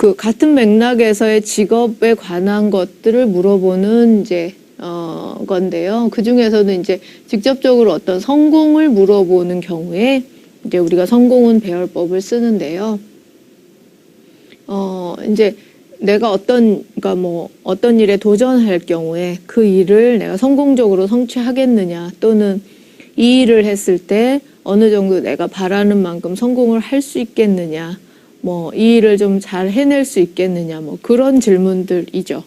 그 같은 맥락에서의 직업에 관한 것들을 물어보는 이제 건데요. 그 중에서는 이제 직접적으로 어떤 성공을 물어보는 경우에 이제 우리가 성공운 배열법을 쓰는데요. 이제 내가 그러니까 뭐 어떤 일에 도전할 경우에 그 일을 내가 성공적으로 성취하겠느냐, 또는 이 일을 했을 때 어느 정도 내가 바라는 만큼 성공을 할 수 있겠느냐, 뭐 이 일을 좀 잘 해낼 수 있겠느냐, 뭐 그런 질문들이죠.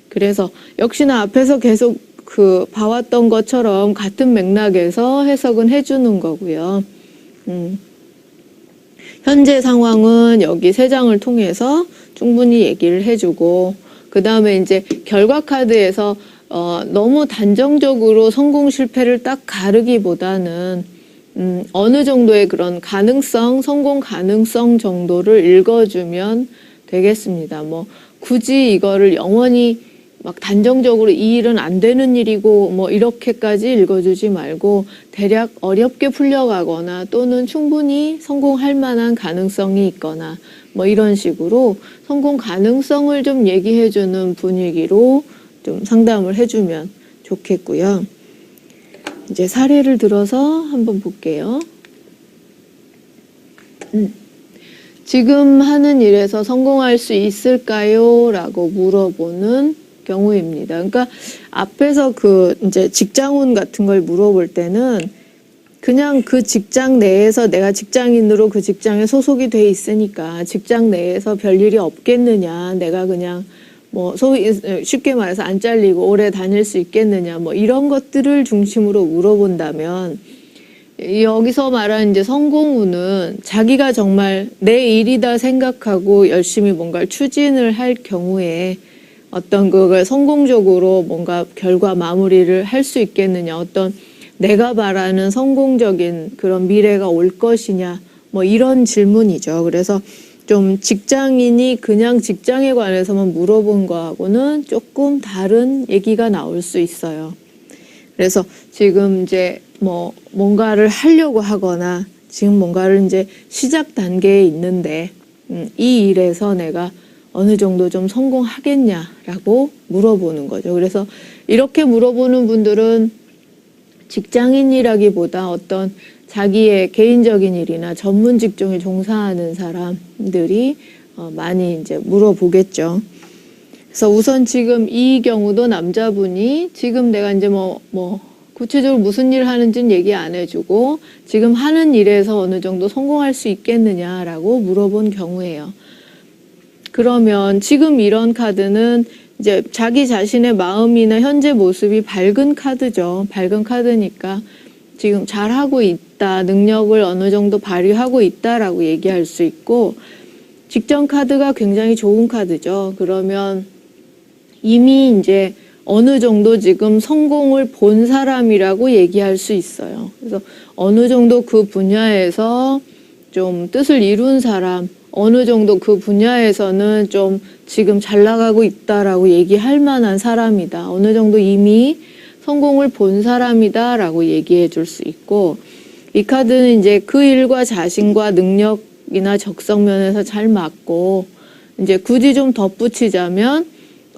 그래서 역시나 앞에서 계속 그 봐왔던 것처럼 같은 맥락에서 해석은 해주는 거고요. 현재 상황은 여기 세 장을 통해서 충분히 얘기를 해주고, 그 다음에 이제 결과 카드에서 너무 단정적으로 성공 실패를 딱 가르기보다는 어느 정도의 그런 가능성, 성공 가능성 정도를 읽어주면 되겠습니다. 뭐 굳이 이거를 영원히 막 단정적으로 이 일은 안 되는 일이고 뭐 이렇게까지 읽어주지 말고 대략 어렵게 풀려가거나 또는 충분히 성공할 만한 가능성이 있거나 뭐 이런 식으로 성공 가능성을 좀 얘기해주는 분위기로 좀 상담을 해주면 좋겠고요. 이제 사례를 들어서 한번 볼게요. 지금 하는 일에서 성공할 수 있을까요? 라고 물어보는 경우입니다. 그러니까 앞에서 그 이제 직장운 같은 걸 물어볼 때는 그냥 그 직장 내에서 내가 직장인으로 그 직장에 소속이 돼 있으니까 직장 내에서 별일이 없겠느냐, 내가 그냥 뭐 소위 쉽게 말해서 안 잘리고 오래 다닐 수 있겠느냐, 뭐 이런 것들을 중심으로 물어본다면, 여기서 말하는 이제 성공운은 자기가 정말 내 일이다 생각하고 열심히 뭔가를 추진을 할 경우에 어떤 그걸 성공적으로 뭔가 결과 마무리를 할 수 있겠느냐, 어떤 내가 바라는 성공적인 그런 미래가 올 것이냐, 뭐 이런 질문이죠. 그래서 좀 직장인이 그냥 직장에 관해서만 물어본 거하고는 조금 다른 얘기가 나올 수 있어요. 그래서 지금 이제 뭐 뭔가를 하려고 하거나 지금 뭔가를 이제 시작 단계에 있는데 이 일에서 내가 어느 정도 좀 성공하겠냐라고 물어보는 거죠. 그래서 이렇게 물어보는 분들은 직장인이라기보다 어떤 자기의 개인적인 일이나 전문 직종에 종사하는 사람들이 많이 이제 물어보겠죠. 그래서 우선 지금 이 경우도 남자분이 지금 내가 이제 뭐 구체적으로 무슨 일 하는지는 얘기 안 해주고 지금 하는 일에서 어느 정도 성공할 수 있겠느냐라고 물어본 경우예요. 그러면 지금 이런 카드는 이제 자기 자신의 마음이나 현재 모습이 밝은 카드죠. 밝은 카드니까 지금 잘하고 있다, 능력을 어느 정도 발휘하고 있다라고 얘기할 수 있고, 직전 카드가 굉장히 좋은 카드죠. 그러면 이미 이제 어느 정도 지금 성공을 본 사람이라고 얘기할 수 있어요. 그래서 어느 정도 그 분야에서 좀 뜻을 이룬 사람, 어느 정도 그 분야에서는 좀 지금 잘 나가고 있다라고 얘기할 만한 사람이다, 어느 정도 이미 성공을 본 사람이다라고 얘기해 줄 수 있고, 이 카드는 이제 그 일과 자신과 능력이나 적성 면에서 잘 맞고, 이제 굳이 좀 덧붙이자면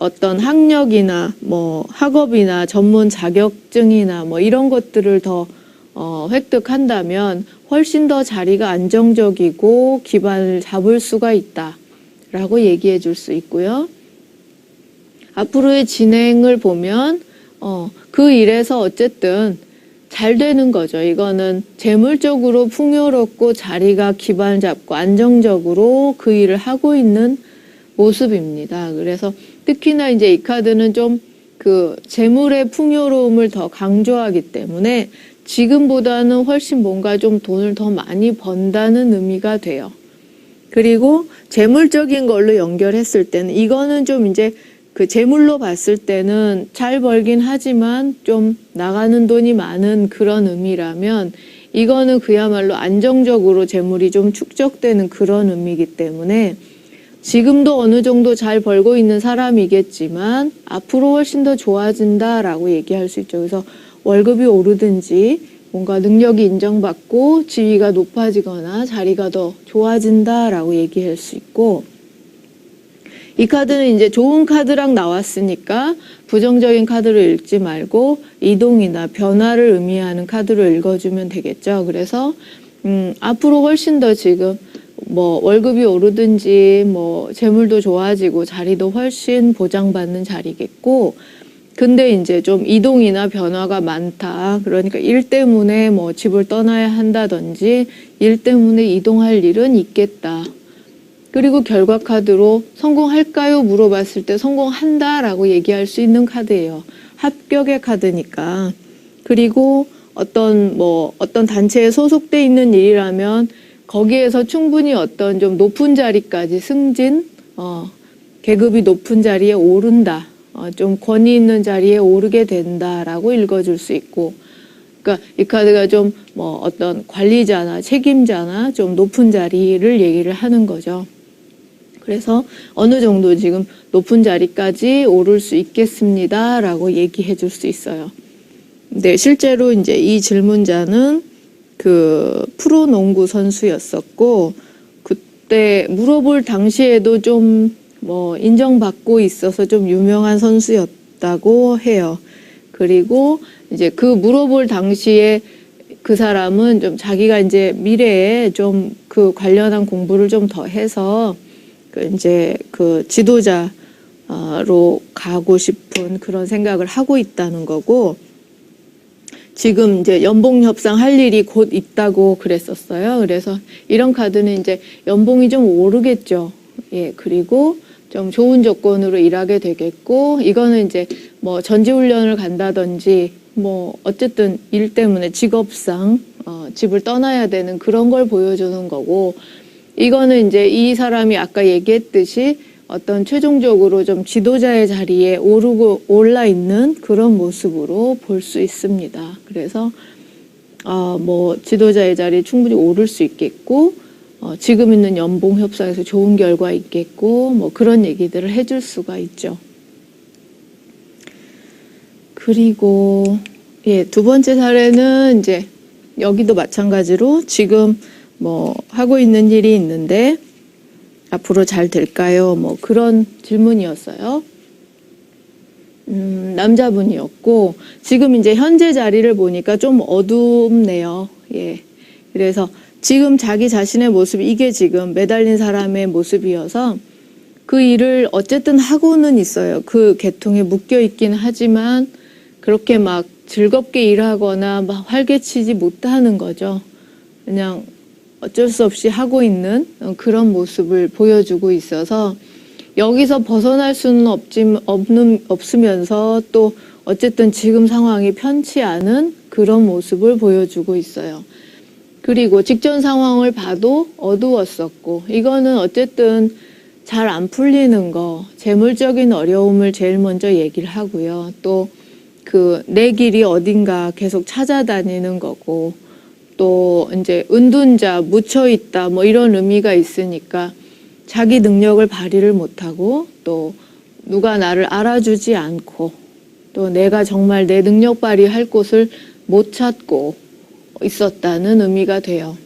어떤 학력이나 뭐 학업이나 전문 자격증이나 뭐 이런 것들을 더 획득한다면 훨씬 더 자리가 안정적이고 기반을 잡을 수가 있다라고 얘기해 줄 수 있고요. 앞으로의 진행을 보면 그 일에서 어쨌든 잘 되는 거죠. 이거는 재물적으로 풍요롭고 자리가 기반 잡고 안정적으로 그 일을 하고 있는 모습입니다. 그래서 특히나 이제 이 카드는 좀 그 재물의 풍요로움을 더 강조하기 때문에 지금보다는 훨씬 뭔가 좀 돈을 더 많이 번다는 의미가 돼요. 그리고 재물적인 걸로 연결했을 때는 이거는 좀 이제 그 재물로 봤을 때는 잘 벌긴 하지만 좀 나가는 돈이 많은 그런 의미라면, 이거는 그야말로 안정적으로 재물이 좀 축적되는 그런 의미이기 때문에 지금도 어느 정도 잘 벌고 있는 사람이겠지만 앞으로 훨씬 더 좋아진다라고 얘기할 수 있죠. 그래서 월급이 오르든지 뭔가 능력이 인정받고 지위가 높아지거나 자리가 더 좋아진다라고 얘기할 수 있고, 이 카드는 이제 좋은 카드랑 나왔으니까 부정적인 카드를 읽지 말고 이동이나 변화를 의미하는 카드로 읽어주면 되겠죠. 그래서 앞으로 훨씬 더 지금 뭐 월급이 오르든지 뭐 재물도 좋아지고 자리도 훨씬 보장받는 자리겠고, 근데 이제 좀 이동이나 변화가 많다. 그러니까 일 때문에 뭐 집을 떠나야 한다든지 일 때문에 이동할 일은 있겠다. 그리고 결과 카드로 성공할까요? 물어봤을 때 성공한다라고 얘기할 수 있는 카드예요. 합격의 카드니까. 그리고 어떤 단체에 소속돼 있는 일이라면 거기에서 충분히 어떤 좀 높은 자리까지 승진, 계급이 높은 자리에 오른다. 좀 권위 있는 자리에 오르게 된다라고 읽어줄 수 있고, 그러니까 이 카드가 좀 어떤 관리자나 책임자나 좀 높은 자리를 얘기를 하는 거죠. 그래서 어느 정도 지금 높은 자리까지 오를 수 있겠습니다라고 얘기해 줄 수 있어요. 근데 실제로 이제 이 질문자는 그 프로농구 선수였었고, 그때 물어볼 당시에도 좀 인정받고 있어서 좀 유명한 선수였다고 해요. 그리고 이제 그 물어볼 당시에 그 사람은 좀 자기가 이제 미래에 좀 그 관련한 공부를 좀 더 해서 그 지도자로 가고 싶은 그런 생각을 하고 있다는 거고, 지금 이제 연봉 협상할 일이 곧 있다고 그랬었어요. 그래서 이런 카드는 이제 연봉이 좀 오르겠죠. 예, 그리고 좀 좋은 조건으로 일하게 되겠고, 이거는 이제 뭐 전지훈련을 간다든지 뭐 어쨌든 일 때문에 직업상 집을 떠나야 되는 그런 걸 보여주는 거고, 이거는 이제 이 사람이 아까 얘기했듯이 어떤 최종적으로 좀 지도자의 자리에 올라 있는 그런 모습으로 볼 수 있습니다. 그래서 뭐 지도자의 자리에 충분히 오를 수 있겠고, 지금 있는 연봉 협상에서 좋은 결과 있겠고, 뭐 그런 얘기들을 해줄 수가 있죠. 그리고 예, 두 번째 사례는 이제 여기도 마찬가지로 지금 뭐 하고 있는 일이 있는데 앞으로 잘 될까요? 뭐 그런 질문이었어요. 남자분이었고, 지금 이제 현재 자리를 보니까 좀 어둡네요. 예. 그래서 지금 자기 자신의 모습, 이게 지금 매달린 사람의 모습이어서 그 일을 어쨌든 하고는 있어요. 그 계통에 묶여 있긴 하지만 그렇게 막 즐겁게 일하거나 막 활개치지 못하는 거죠. 그냥 어쩔 수 없이 하고 있는 그런 모습을 보여주고 있어서 여기서 벗어날 수는 없으면서 또 어쨌든 지금 상황이 편치 않은 그런 모습을 보여주고 있어요. 그리고 직전 상황을 봐도 어두웠었고, 이거는 어쨌든 잘 안 풀리는 거, 재물적인 어려움을 제일 먼저 얘기를 하고요. 또 그 내 길이 어딘가 계속 찾아다니는 거고, 또 이제 은둔자, 묻혀있다 뭐 이런 의미가 있으니까 자기 능력을 발휘를 못하고, 또 누가 나를 알아주지 않고, 또 내가 정말 내 능력 발휘할 곳을 못 찾고 있었다는 의미가 돼요.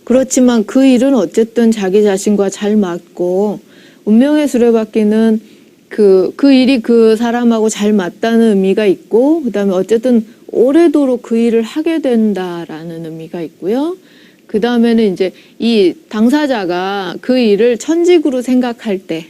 그렇지만 그 일은 어쨌든 자기 자신과 잘 맞고, 운명의 수레바퀴는 그 일이 그 사람하고 잘 맞다는 의미가 있고, 그 다음에 어쨌든 오래도록 그 일을 하게 된다라는 의미가 있고요. 그 다음에는 이제 이 당사자가 그 일을 천직으로 생각할 때,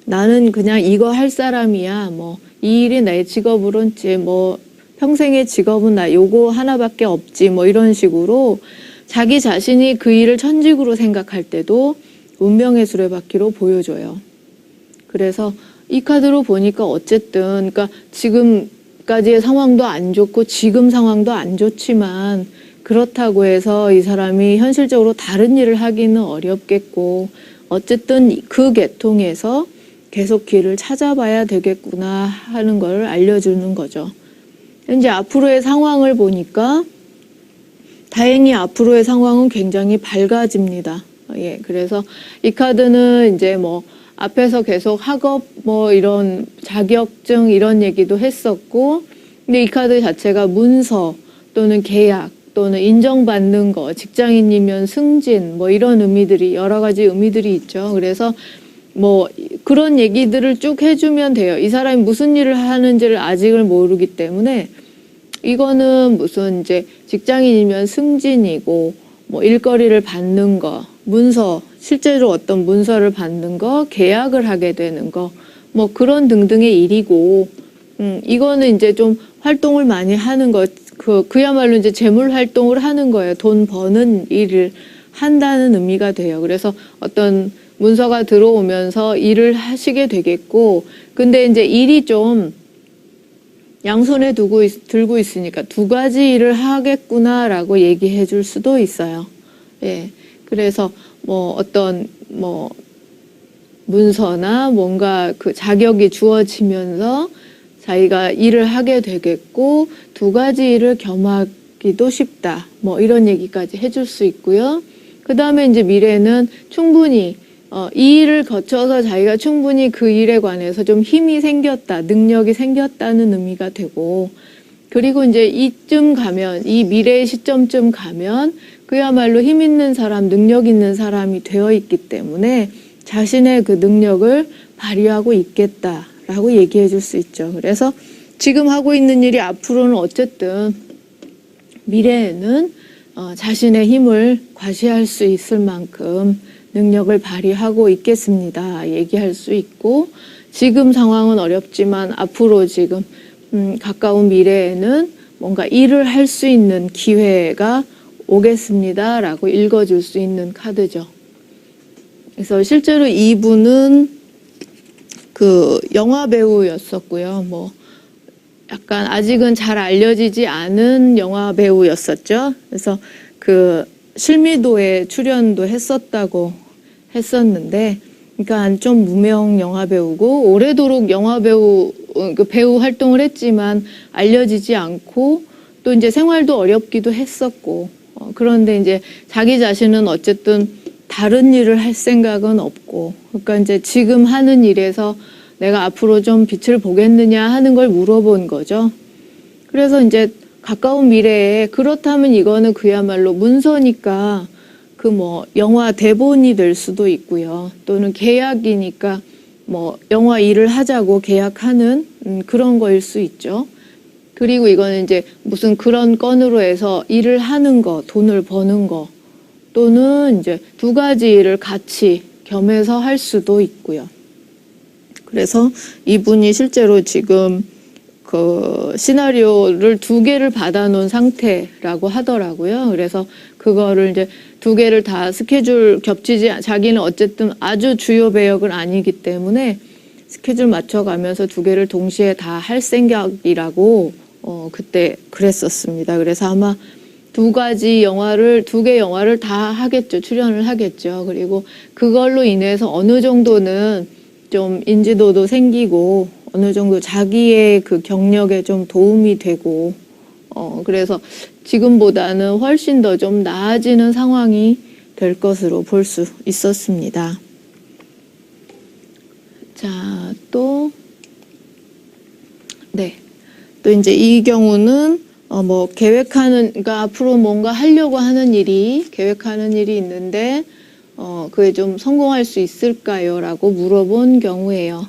나는 그냥 이거 할 사람이야. 뭐, 이 일이 내 직업으로는 뭐, 평생의 직업은 나 요거 하나밖에 없지. 뭐 이런 식으로 자기 자신이 그 일을 천직으로 생각할 때도 운명의 수레바퀴로 보여줘요. 그래서 이 카드로 보니까 어쨌든, 그러니까 지금까지의 상황도 안 좋고 지금 상황도 안 좋지만 그렇다고 해서 이 사람이 현실적으로 다른 일을 하기는 어렵겠고, 어쨌든 그 계통에서 계속 길을 찾아봐야 되겠구나 하는 걸 알려주는 거죠. 이제 앞으로의 상황을 보니까 다행히 앞으로의 상황은 굉장히 밝아집니다. 예, 그래서 이 카드는 이제 뭐 앞에서 계속 학업 뭐 이런 자격증 이런 얘기도 했었고, 근데 이 카드 자체가 문서 또는 계약 또는 인정받는 거, 직장인이면 승진 뭐 이런 의미들이 여러 가지 의미들이 있죠. 그래서 뭐 그런 얘기들을 쭉 해주면 돼요. 이 사람이 무슨 일을 하는지를 아직을 모르기 때문에 이거는 무슨 이제 직장인이면 승진이고 뭐 일거리를 받는 거, 문서, 실제로 어떤 문서를 받는 거, 계약을 하게 되는 거, 뭐 그런 등등의 일이고, 이거는 이제 좀 활동을 많이 하는 거, 그야말로 이제 재물 활동을 하는 거예요. 돈 버는 일을 한다는 의미가 돼요. 그래서 어떤 문서가 들어오면서 일을 하시게 되겠고, 근데 이제 일이 좀 양손에 들고 있으니까 두 가지 일을 하겠구나라고 얘기해 줄 수도 있어요. 예. 그래서 뭐 어떤 뭐 문서나 뭔가 그 자격이 주어지면서 자기가 일을 하게 되겠고 두 가지 일을 겸하기도 쉽다. 뭐 이런 얘기까지 해줄 수 있고요. 그 다음에 이제 미래는 충분히 이 일을 거쳐서 자기가 충분히 그 일에 관해서 좀 힘이 생겼다, 능력이 생겼다는 의미가 되고, 그리고 이제 이쯤 가면, 이 미래의 시점쯤 가면 그야말로 힘 있는 사람, 능력 있는 사람이 되어 있기 때문에 자신의 그 능력을 발휘하고 있겠다라고 얘기해 줄 수 있죠. 그래서 지금 하고 있는 일이 앞으로는 어쨌든 미래에는 자신의 힘을 과시할 수 있을 만큼 능력을 발휘하고 있겠습니다. 얘기할 수 있고, 지금 상황은 어렵지만 앞으로 지금 가까운 미래에는 뭔가 일을 할 수 있는 기회가 오겠습니다라고 읽어줄 수 있는 카드죠. 그래서 실제로 이분은 그 영화 배우였었고요. 뭐 약간 아직은 잘 알려지지 않은 영화 배우였었죠. 그래서 그 실미도에 출연도 했었다고 했었는데, 그러니까 좀 무명 영화 배우고 오래도록 영화 배우 활동을 했지만 알려지지 않고 또 이제 생활도 어렵기도 했었고, 그런데 이제 자기 자신은 어쨌든 다른 일을 할 생각은 없고, 그러니까 이제 지금 하는 일에서 내가 앞으로 좀 빛을 보겠느냐 하는 걸 물어본 거죠. 그래서 이제 가까운 미래에 그렇다면 이거는 그야말로 문서니까 그 뭐 영화 대본이 될 수도 있고요. 또는 계약이니까 뭐 영화 일을 하자고 계약하는 그런 거일 수 있죠. 그리고 이거는 이제 무슨 그런 건으로 해서 일을 하는 거, 돈을 버는 거, 또는 이제 두 가지 일을 같이 겸해서 할 수도 있고요. 그래서 이분이 실제로 지금 그 시나리오를 2개를 받아놓은 상태라고 하더라고요. 그래서 그거를 이제 2개를 다 스케줄 자기는 어쨌든 아주 주요 배역은 아니기 때문에 스케줄 맞춰가면서 2개를 동시에 다 할 생각이라고 그때 그랬었습니다. 그래서 아마 2개 영화를 다 하겠죠. 출연을 하겠죠. 그리고 그걸로 인해서 어느 정도는 좀 인지도도 생기고 어느 정도 자기의 그 경력에 좀 도움이 되고, 그래서 지금보다는 훨씬 더 좀 나아지는 상황이 될 것으로 볼 수 있었습니다. 자, 또 이제 이 경우는 뭐 그러니까 앞으로 뭔가 하려고 하는 계획하는 일이 있는데, 그게 좀 성공할 수 있을까요? 라고 물어본 경우예요.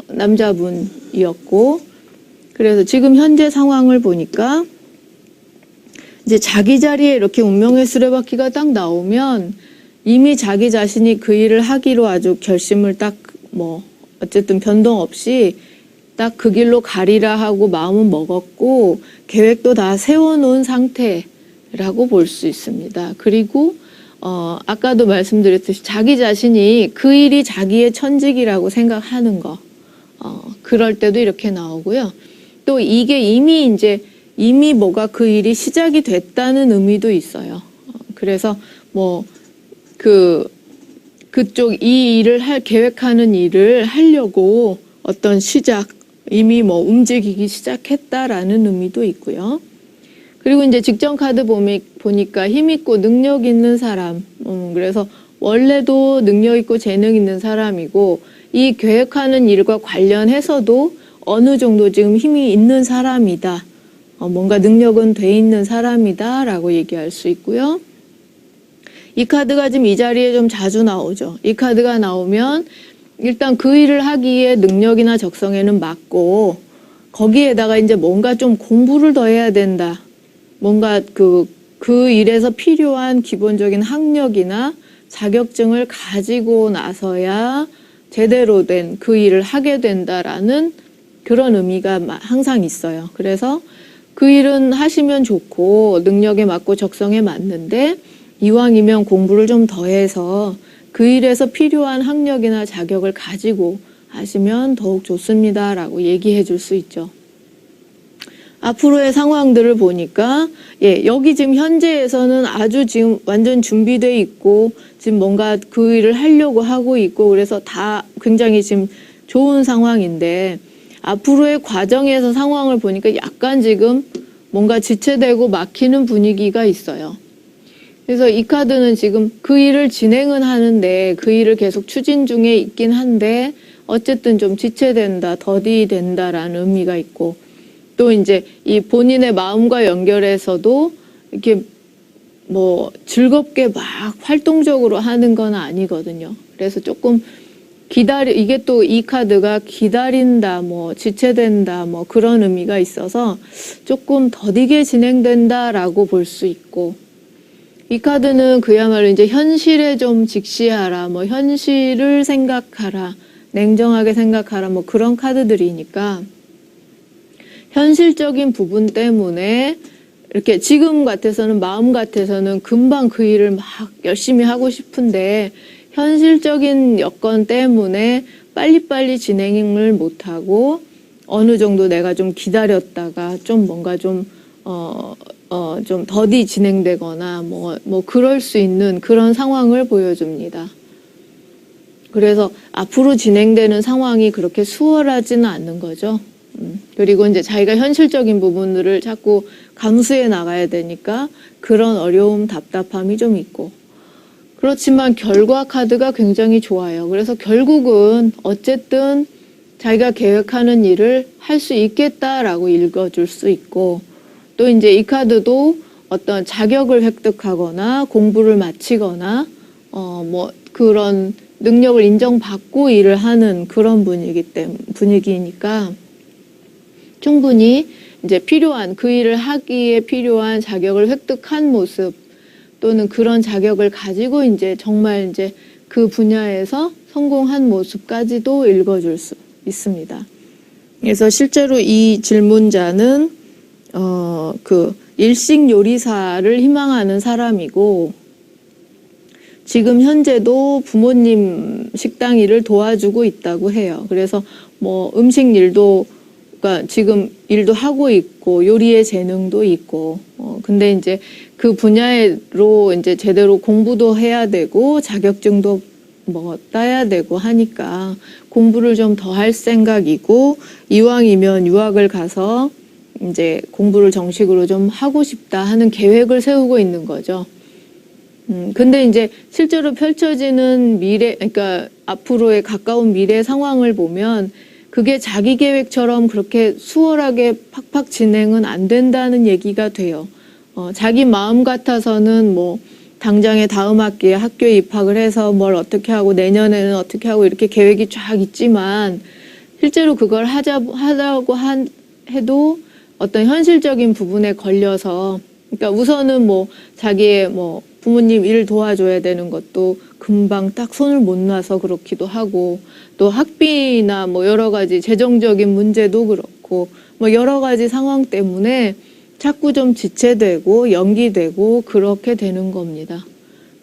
남자분이었고, 그래서 지금 현재 상황을 보니까 이제 자기 자리에 이렇게 운명의 수레바퀴가 딱 나오면 이미 자기 자신이 그 일을 하기로 아주 결심을 딱 뭐 어쨌든 변동 없이 딱 그 길로 가리라 하고 마음은 먹었고 계획도 다 세워놓은 상태라고 볼 수 있습니다. 그리고 아까도 말씀드렸듯이 자기 자신이 그 일이 자기의 천직이라고 생각하는 거, 그럴 때도 이렇게 나오고요. 또 이게 이미 뭐가 그 일이 시작이 됐다는 의미도 있어요. 그래서 뭐 그쪽 이 일을 계획하는 일을 하려고 어떤 이미 뭐 움직이기 시작했다라는 의미도 있고요. 그리고 이제 직전 카드 보니까 힘 있고 능력 있는 사람, 그래서 원래도 능력 있고 재능 있는 사람이고 이 계획하는 일과 관련해서도 어느 정도 지금 힘이 있는 사람이다. 뭔가 능력은 돼 있는 사람이다 라고 얘기할 수 있고요. 이 카드가 지금 이 자리에 좀 자주 나오죠. 이 카드가 나오면 일단 그 일을 하기에 능력이나 적성에는 맞고 거기에다가 이제 뭔가 좀 공부를 더 해야 된다. 뭔가 그 일에서 필요한 기본적인 학력이나 자격증을 가지고 나서야 제대로 된 그 일을 하게 된다라는 그런 의미가 항상 있어요. 그래서 그 일은 하시면 좋고 능력에 맞고 적성에 맞는데 이왕이면 공부를 좀 더해서 그 일에서 필요한 학력이나 자격을 가지고 하시면 더욱 좋습니다라고 얘기해 줄 수 있죠. 앞으로의 상황들을 보니까 여기 지금 현재에서는 아주 지금 완전 준비돼 있고 지금 뭔가 그 일을 하려고 하고 있고 그래서 다 굉장히 지금 좋은 상황인데 앞으로의 과정에서 상황을 보니까 약간 지금 뭔가 지체되고 막히는 분위기가 있어요. 그래서 이 카드는 지금 그 일을 진행은 하는데 그 일을 계속 추진 중에 있긴 한데 어쨌든 좀 지체된다, 더디된다라는 의미가 있고 또 이제 이 본인의 마음과 연결해서도 이렇게 뭐 즐겁게 막 활동적으로 하는 건 아니거든요. 그래서 조금 이게 또 이 카드가 기다린다, 뭐 지체된다, 뭐 그런 의미가 있어서 조금 더디게 진행된다라고 볼 수 있고 이 카드는 그야말로 이제 현실에 좀 직시하라, 뭐 현실을 생각하라, 냉정하게 생각하라, 뭐 그런 카드들이니까 현실적인 부분 때문에 이렇게 지금 같아서는 마음 같아서는 금방 그 일을 막 열심히 하고 싶은데 현실적인 여건 때문에 빨리빨리 진행을 못하고 어느 정도 내가 좀 기다렸다가 좀 뭔가 좀 더디 진행되거나 뭐 그럴 수 있는 그런 상황을 보여줍니다. 그래서 앞으로 진행되는 상황이 그렇게 수월하지는 않는 거죠. 그리고 이제 자기가 현실적인 부분들을 자꾸 감수해 나가야 되니까 그런 어려움, 답답함이 좀 있고. 그렇지만 결과 카드가 굉장히 좋아요. 그래서 결국은 어쨌든 자기가 계획하는 일을 할 수 있겠다라고 읽어줄 수 있고 또 이제 이 카드도 어떤 자격을 획득하거나 공부를 마치거나 뭐 그런 능력을 인정받고 일을 하는 그런 분위기니까 충분히 이제 필요한 그 일을 하기에 필요한 자격을 획득한 모습 또는 그런 자격을 가지고 이제 정말 이제 그 분야에서 성공한 모습까지도 읽어줄 수 있습니다. 그래서 실제로 이 질문자는 그 일식 요리사를 희망하는 사람이고 지금 현재도 부모님 식당 일을 도와주고 있다고 해요. 그래서 뭐 음식 일도 그러니까 지금 일도 하고 있고 요리의 재능도 있고 근데 이제 그 분야로 이제 제대로 공부도 해야 되고 자격증도 뭐 따야 되고 하니까 공부를 좀 더 할 생각이고 이왕이면 유학을 가서 이제 공부를 정식으로 좀 하고 싶다 하는 계획을 세우고 있는 거죠. 근데 이제 실제로 펼쳐지는 미래, 그러니까 앞으로의 가까운 미래 상황을 보면 그게 자기 계획처럼 그렇게 수월하게 팍팍 진행은 안 된다는 얘기가 돼요. 자기 마음 같아서는 뭐 당장에 다음 학기에 학교에 입학을 해서 뭘 어떻게 하고 내년에는 어떻게 하고 이렇게 계획이 쫙 있지만 실제로 그걸 하자고 해도 어떤 현실적인 부분에 걸려서 그러니까 우선은 뭐 자기의 뭐 부모님 일 도와줘야 되는 것도 금방 딱 손을 못 놔서 그렇기도 하고 또 학비나 뭐 여러 가지 재정적인 문제도 그렇고 뭐 여러 가지 상황 때문에 자꾸 좀 지체되고 연기되고 그렇게 되는 겁니다.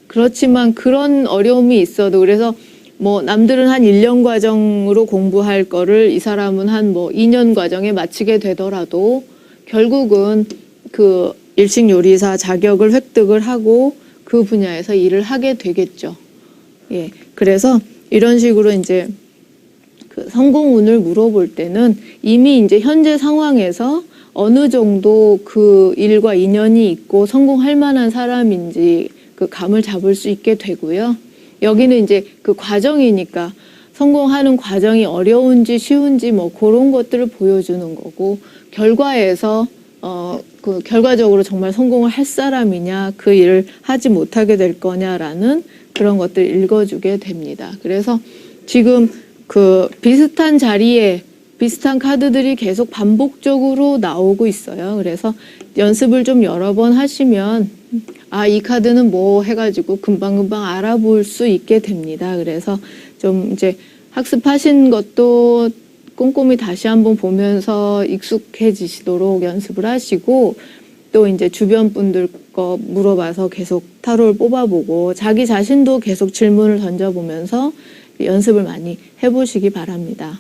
그렇지만 그런 어려움이 있어도 그래서 뭐 남들은 한 1년 과정으로 공부할 거를 이 사람은 한 뭐 2년 과정에 마치게 되더라도 결국은 그 일식 요리사 자격을 획득을 하고 그 분야에서 일을 하게 되겠죠. 예. 그래서 이런 식으로 이제 그 성공운을 물어볼 때는 이미 이제 현재 상황에서 어느 정도 그 일과 인연이 있고 성공할 만한 사람인지 그 감을 잡을 수 있게 되고요. 여기는 이제 그 과정이니까 성공하는 과정이 어려운지 쉬운지 뭐 그런 것들을 보여주는 거고 결과에서 그 결과적으로 정말 성공을 할 사람이냐, 그 일을 하지 못하게 될 거냐라는 그런 것들을 읽어주게 됩니다. 그래서 지금 그 비슷한 자리에 비슷한 카드들이 계속 반복적으로 나오고 있어요. 그래서 연습을 좀 여러 번 하시면 이 카드는 뭐 해가지고 금방금방 알아볼 수 있게 됩니다. 그래서 좀 이제 학습하신 것도 꼼꼼히 다시 한번 보면서 익숙해지시도록 연습을 하시고, 또 이제 주변 분들 거 물어봐서 계속 타로를 뽑아보고 자기 자신도 계속 질문을 던져보면서 연습을 많이 해보시기 바랍니다.